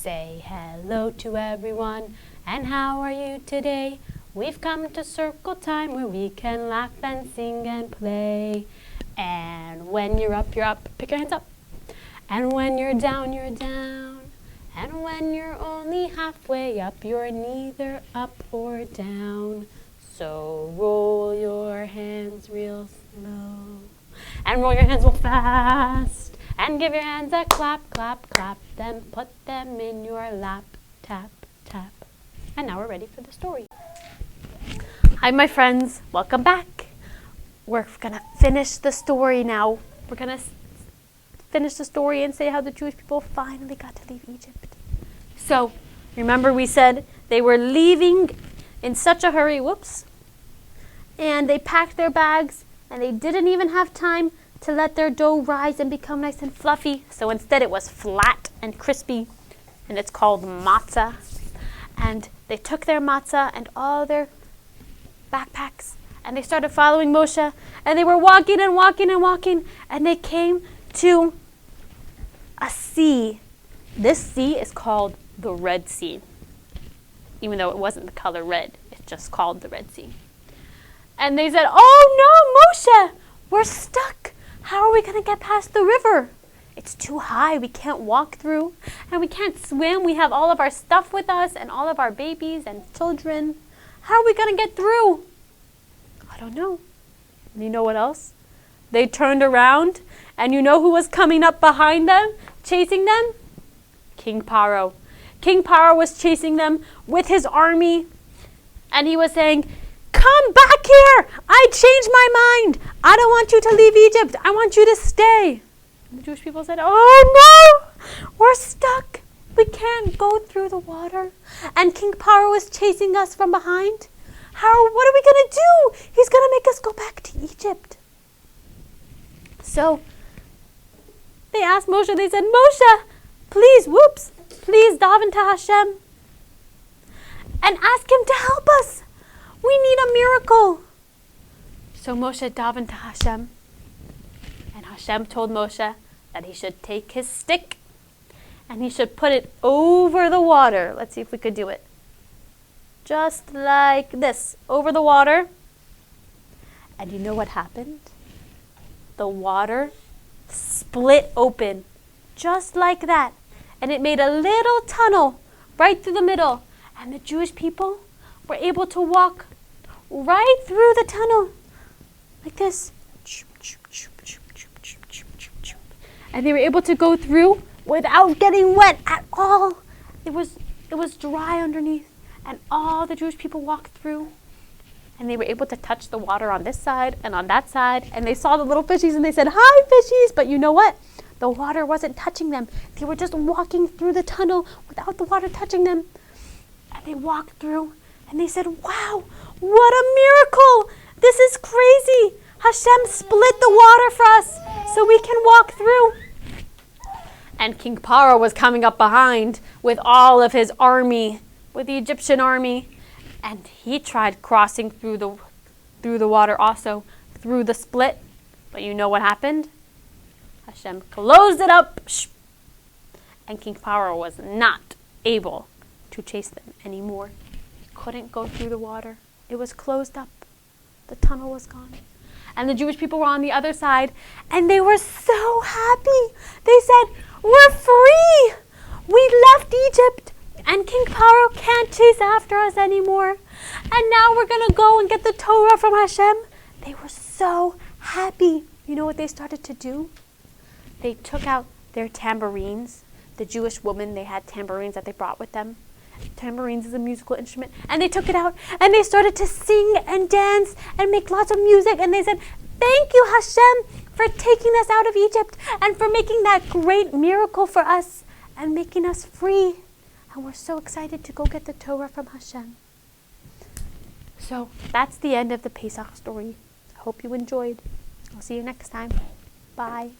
Say hello to everyone, and how are you today? We've come to circle time where we can laugh and sing and play. And when you're up, pick your hands up. And when you're down, you're down. And when you're only halfway up, you're neither up or down. So roll your hands real slow. And roll your hands real fast. And give your hands a clap, clap, clap. Then put them in your lap. Tap, tap. And now we're ready for the story. Hi, my friends. Welcome back. We're going to finish the story now. We're going to finish the story and say how the Jewish people finally got to leave Egypt. So, remember we said they were leaving in such a hurry. Whoops. And they packed their bags, and they didn't even have time to let their dough rise and become nice and fluffy. So instead it was flat and crispy, and it's called matzah. And they took their matzah and all their backpacks, and they started following Moshe, and they were walking and walking and walking, and they came to a sea. This sea is called the Red Sea, even though it wasn't the color red. It's just called the Red Sea. And they said, "Oh no, Moshe, we're stuck. How are we going to get past the river? It's too high. We can't walk through, and we can't swim. We have all of our stuff with us and all of our babies and children. How are we going to get through?" I don't know. And you know what else? They turned around, and you know who was coming up behind them, chasing them? King Paro. King Paro was chasing them with his army, and he was saying, "Come back here! I changed my mind! I don't want you to leave Egypt! I want you to stay!" And the Jewish people said, "Oh no! We're stuck! We can't go through the water. And King Paro is chasing us from behind. What are we going to do? He's going to make us go back to Egypt." So they asked Moshe, they said, "Moshe, please daven to Hashem and ask him to help us. We need a miracle." So Moshe davened to Hashem, and Hashem told Moshe that he should take his stick and he should put it over the water. Let's see if we could do it. Just like this, over the water. And you know what happened? The water split open, just like that. And it made a little tunnel right through the middle. And the Jewish people were able to walk right through the tunnel, like this. And they were able to go through without getting wet at all. It was dry underneath, and all the Jewish people walked through. And they were able to touch the water on this side and on that side. And they saw the little fishies, and they said, "Hi, fishies." But you know what? The water wasn't touching them. They were just walking through the tunnel without the water touching them. And they walked through, and they said, "Wow, what a miracle! This is crazy! Hashem split the water for us so we can walk through." And King Paro was coming up behind with all of his army, with the Egyptian army, and he tried crossing through the water also, through the split. But you know what happened? Hashem closed it up, and King Paro was not able to chase them anymore. He couldn't go through the water. It was closed up. The tunnel was gone. And the Jewish people were on the other side, and they were so happy. They said, "We're free! We left Egypt, and King Paro can't chase after us anymore. And now we're going to go and get the Torah from Hashem." They were so happy. You know what they started to do? They took out their tambourines. The Jewish women, they had tambourines that they brought with them. Tambourines is a musical instrument. And they took it out, and they started to sing and dance and make lots of music. And they said, "Thank you, Hashem, for taking us out of Egypt and for making that great miracle for us and making us free. And we're so excited to go get the Torah from Hashem." So that's the end of the Pesach story. I hope you enjoyed. I'll see you next time. Bye.